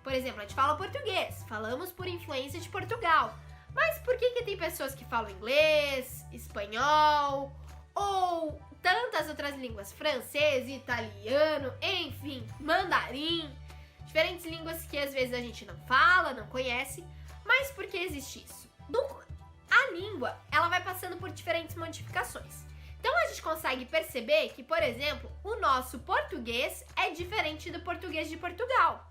Por exemplo, a gente fala português, falamos por influência de Portugal. Mas por que tem pessoas que falam inglês, espanhol ou tantas outras línguas? Francês, italiano, enfim, mandarim. Diferentes línguas que às vezes a gente não fala, não conhece. Mas por que existe isso? A língua, ela vai passando por diferentes modificações. Então a gente consegue perceber que, por exemplo, o nosso português é diferente do português de Portugal.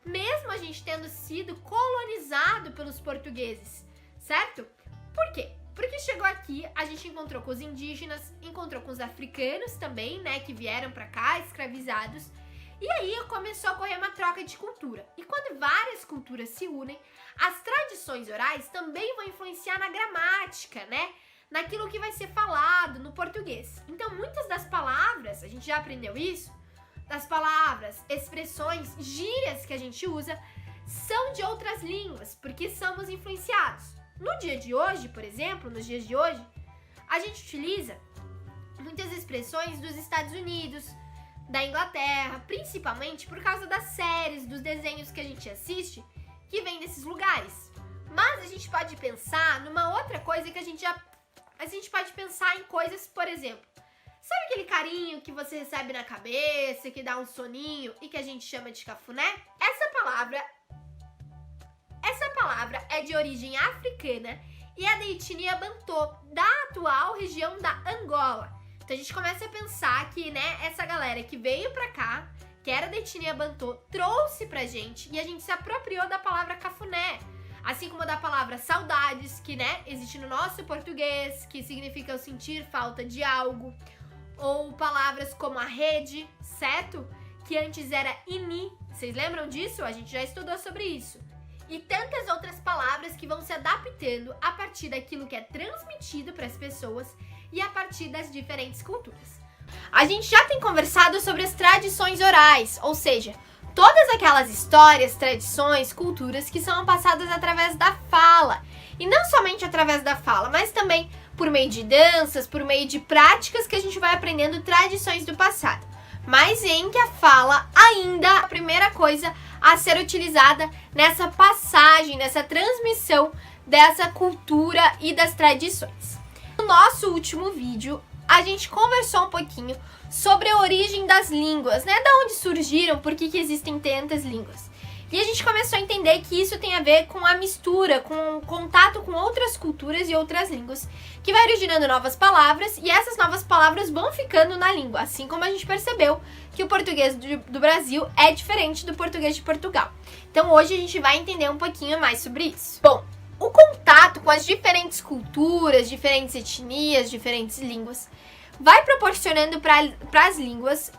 Mesmo a gente tendo sido colonizado pelos portugueses, certo? Por quê? Porque chegou aqui, a gente encontrou com os indígenas, encontrou com os africanos também, né, que vieram pra cá, escravizados. E aí começou a ocorrer uma troca de cultura. E quando várias culturas se unem, as tradições orais também vão influenciar na gramática, né? Naquilo que vai ser falado no português. Então, muitas das palavras, a gente já aprendeu isso, das palavras, expressões, gírias que a gente usa, são de outras línguas, porque somos influenciados. No dia de hoje, por exemplo, nos dias de hoje, a gente utiliza muitas expressões dos Estados Unidos, da Inglaterra, principalmente por causa das séries, dos desenhos que a gente assiste, que vem desses lugares. Mas a gente pode pensar numa outra coisa que a gente pode pensar em coisas, por exemplo, sabe aquele carinho que você recebe na cabeça, que dá um soninho e que a gente chama de cafuné? Essa palavra é de origem africana e é da etnia Bantu, da atual região da Angola. Então a gente começa a pensar que, né, essa galera que veio pra cá, que era da etnia Bantu, trouxe pra gente e a gente se apropriou da palavra cafuné. Assim como da palavra saudades, que, né, existe no nosso português, que significa eu sentir falta de algo. Ou palavras como a rede, certo? Que antes era ini. Vocês lembram disso? A gente já estudou sobre isso. E tantas outras palavras que vão se adaptando a partir daquilo que é transmitido para as pessoas e a partir das diferentes culturas. A gente já tem conversado sobre as tradições orais, ou seja, todas aquelas histórias, tradições, culturas que são passadas através da fala. E não somente através da fala, mas também por meio de danças, por meio de práticas que a gente vai aprendendo tradições do passado. Mas em que a fala ainda é a primeira coisa a ser utilizada nessa passagem, nessa transmissão dessa cultura e das tradições. No nosso último vídeo, a gente conversou um pouquinho sobre a origem das línguas, né? Da onde surgiram, por que existem tantas línguas. E a gente começou a entender que isso tem a ver com a mistura, com o contato com outras culturas e outras línguas, que vai originando novas palavras, e essas novas palavras vão ficando na língua, assim como a gente percebeu que o português do Brasil é diferente do português de Portugal. Então hoje a gente vai entender um pouquinho mais sobre isso. Bom, o contato com as diferentes culturas, diferentes etnias, diferentes línguas, vai proporcionando para as línguas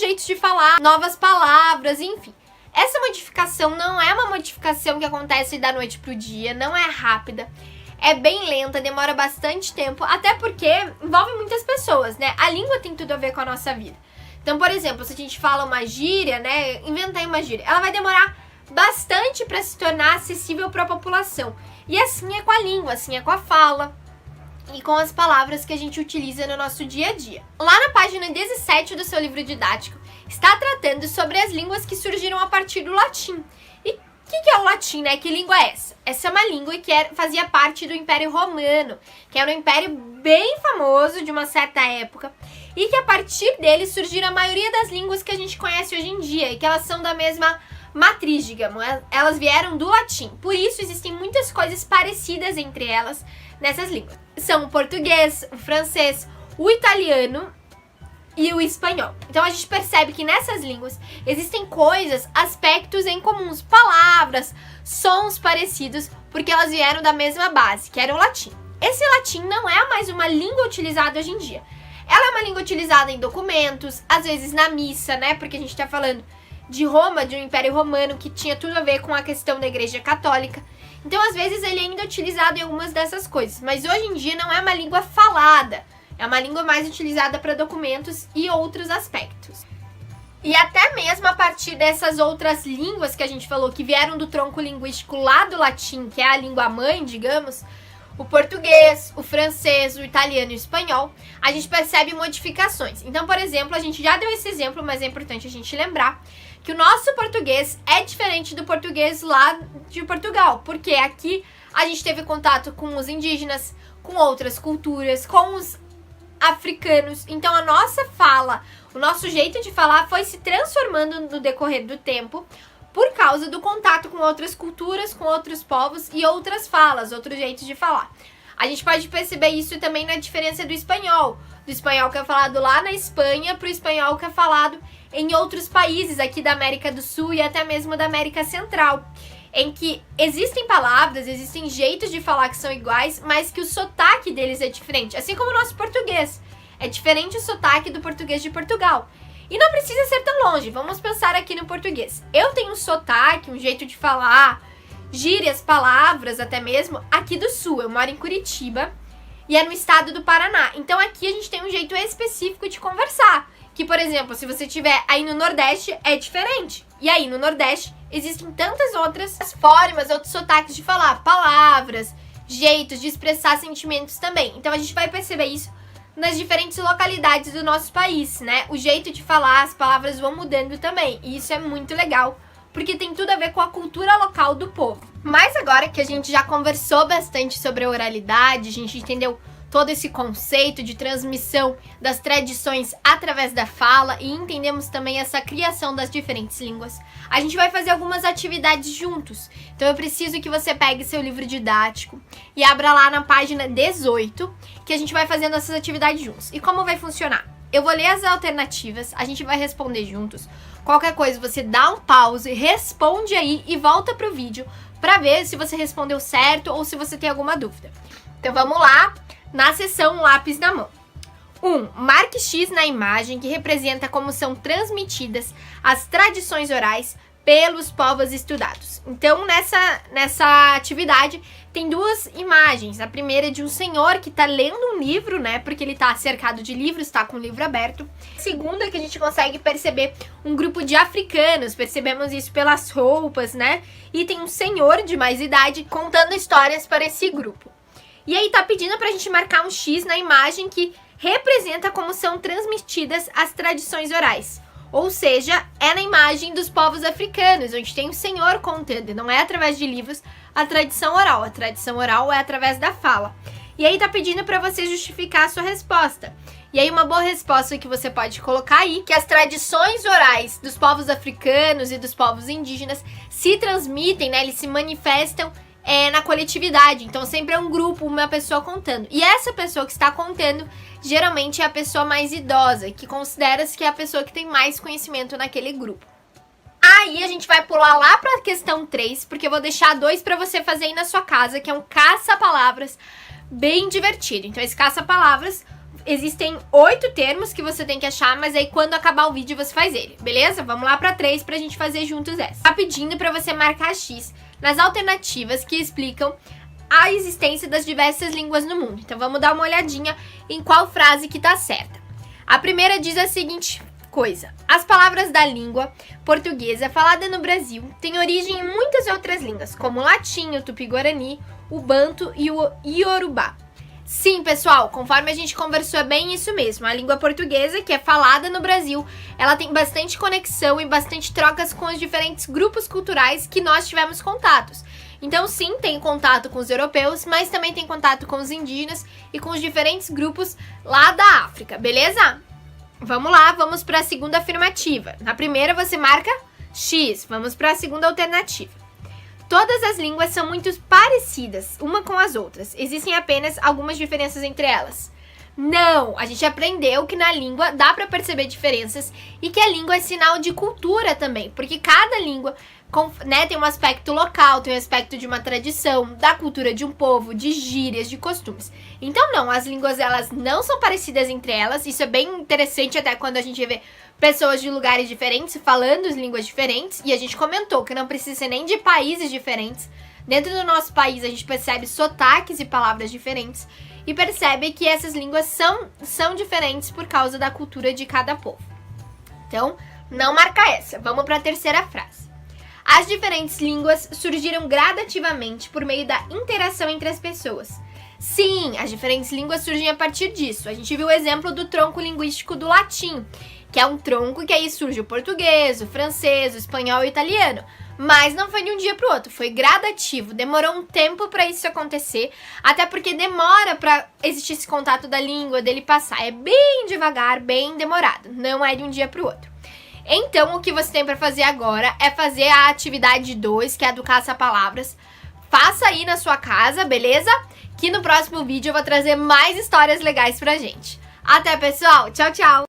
jeitos de falar, novas palavras, enfim. Essa modificação não é uma modificação que acontece da noite pro dia, não é rápida, é bem lenta, demora bastante tempo, até porque envolve muitas pessoas, né? A língua tem tudo a ver com a nossa vida. Então, por exemplo, se a gente fala uma gíria, né? Inventar uma gíria, ela vai demorar bastante para se tornar acessível para a população. E assim é com a língua, assim é com a fala e com as palavras que a gente utiliza no nosso dia a dia. Lá na página 17 do seu livro didático, está tratando sobre as línguas que surgiram a partir do latim. E o que é o latim, né? Que língua é essa? Essa é uma língua que fazia parte do Império Romano, que era um império bem famoso de uma certa época, e que a partir dele surgiram a maioria das línguas que a gente conhece hoje em dia, e que elas são da mesma matriz, digamos. Elas vieram do latim, por isso existem muitas coisas parecidas entre elas nessas línguas. São o português, o francês, o italiano e o espanhol. Então a gente percebe que nessas línguas existem coisas, aspectos em comuns, palavras, sons parecidos, porque elas vieram da mesma base, que era o latim. Esse latim não é mais uma língua utilizada hoje em dia. Ela é uma língua utilizada em documentos, às vezes na missa, né? Porque a gente está falando de Roma, de um Império Romano, que tinha tudo a ver com a questão da Igreja Católica. Então, às vezes, ele ainda é utilizado em algumas dessas coisas. Mas hoje em dia não é uma língua falada. É uma língua mais utilizada para documentos e outros aspectos. E até mesmo a partir dessas outras línguas que a gente falou, que vieram do tronco linguístico lá do latim, que é a língua mãe, digamos, o português, o francês, o italiano e o espanhol, a gente percebe modificações. Então, por exemplo, a gente já deu esse exemplo, mas é importante a gente lembrar que o nosso português é diferente do português lá de Portugal, porque aqui a gente teve contato com os indígenas, com outras culturas, com os africanos. Então a nossa fala, o nosso jeito de falar foi se transformando no decorrer do tempo por causa do contato com outras culturas, com outros povos e outras falas, outros jeitos de falar. A gente pode perceber isso também na diferença do espanhol que é falado lá na Espanha para o espanhol que é falado em outros países aqui da América do Sul e até mesmo da América Central, em que existem palavras, existem jeitos de falar que são iguais, mas que o sotaque deles é diferente, assim como o nosso português. É diferente o sotaque do português de Portugal. E não precisa ser tão longe, vamos pensar aqui no português. Eu tenho um sotaque, um jeito de falar, gírias, palavras até mesmo, aqui do Sul. Eu moro em Curitiba e é no estado do Paraná. Então aqui a gente tem um jeito específico de conversar. Que, por exemplo, se você estiver aí no Nordeste, é diferente. E aí no Nordeste existem tantas outras formas, outros sotaques de falar, palavras, jeitos de expressar sentimentos também. Então a gente vai perceber isso nas diferentes localidades do nosso país, né? O jeito de falar, as palavras vão mudando também. E isso é muito legal, porque tem tudo a ver com a cultura local do povo. Mas agora que a gente já conversou bastante sobre a oralidade, a gente entendeu todo esse conceito de transmissão das tradições através da fala e entendemos também essa criação das diferentes línguas, a gente vai fazer algumas atividades juntos. Então eu preciso que você pegue seu livro didático e abra lá na página 18, que a gente vai fazendo essas atividades juntos. E como vai funcionar? Eu vou ler as alternativas, a gente vai responder juntos. Qualquer coisa, você dá um pause, responde aí e volta pro vídeo para ver se você respondeu certo ou se você tem alguma dúvida. Então vamos lá, na seção lápis na mão. 1. Marque X na imagem que representa como são transmitidas as tradições orais pelos povos estudados. Então, nessa atividade, tem duas imagens. A primeira é de um senhor que está lendo um livro, né? Porque ele está cercado de livros, está com o livro aberto. A segunda é que a gente consegue perceber um grupo de africanos. Percebemos isso pelas roupas, né? E tem um senhor de mais idade contando histórias para esse grupo. E aí tá pedindo pra gente marcar um X na imagem que representa como são transmitidas as tradições orais. Ou seja, é na imagem dos povos africanos, onde tem um senhor contando, não é através de livros a tradição oral. A tradição oral é através da fala. E aí tá pedindo pra você justificar a sua resposta. E aí uma boa resposta que você pode colocar aí, que as tradições orais dos povos africanos e dos povos indígenas se transmitem, né? Eles se manifestam na coletividade, então sempre é um grupo, uma pessoa contando. E essa pessoa que está contando, geralmente é a pessoa mais idosa, que considera-se que é a pessoa que tem mais conhecimento naquele grupo. Aí a gente vai pular lá para a questão 3, porque eu vou deixar 2 para você fazer aí na sua casa, que é um caça-palavras bem divertido. Então esse caça-palavras, existem 8 termos que você tem que achar, mas aí quando acabar o vídeo você faz ele, beleza? Vamos lá para 3 pra gente fazer juntos essa. Tá pedindo para você marcar X nas alternativas que explicam a existência das diversas línguas no mundo. Então vamos dar uma olhadinha em qual frase que tá certa. A primeira diz a seguinte coisa: as palavras da língua portuguesa falada no Brasil têm origem em muitas outras línguas, como o latim, o tupi-guarani, o banto e o iorubá. Sim, pessoal, conforme a gente conversou, é bem isso mesmo. A língua portuguesa, que é falada no Brasil, ela tem bastante conexão e bastante trocas com os diferentes grupos culturais que nós tivemos contatos. Então, sim, tem contato com os europeus, mas também tem contato com os indígenas e com os diferentes grupos lá da África, beleza? Vamos lá, vamos para a segunda afirmativa. Na primeira você marca X, vamos para a segunda alternativa. Todas as línguas são muito parecidas uma com as outras. Existem apenas algumas diferenças entre elas. Não, a gente aprendeu que na língua dá para perceber diferenças e que a língua é sinal de cultura também, porque cada língua, né, tem um aspecto local, tem um aspecto de uma tradição, da cultura de um povo, de gírias, de costumes. Então não, as línguas elas não são parecidas entre elas. Isso é bem interessante até quando a gente vê pessoas de lugares diferentes falando línguas diferentes, e a gente comentou que não precisa ser nem de países diferentes. Dentro do nosso país a gente percebe sotaques e palavras diferentes e percebe que essas línguas são diferentes por causa da cultura de cada povo. Então, não marca essa. Vamos para a terceira frase. As diferentes línguas surgiram gradativamente por meio da interação entre as pessoas. Sim, as diferentes línguas surgem a partir disso. A gente viu o exemplo do tronco linguístico do latim, que que é um tronco que aí surge o português, o francês, o espanhol e o italiano. Mas não foi de um dia pro outro, foi gradativo, demorou um tempo pra isso acontecer, até porque demora pra existir esse contato da língua, dele passar, é bem devagar, bem demorado, não é de um dia pro outro. Então, o que você tem pra fazer agora é fazer a atividade 2, que é a do caça-palavras. Faça aí na sua casa, beleza? Que no próximo vídeo eu vou trazer mais histórias legais pra gente. Até, pessoal! Tchau, tchau!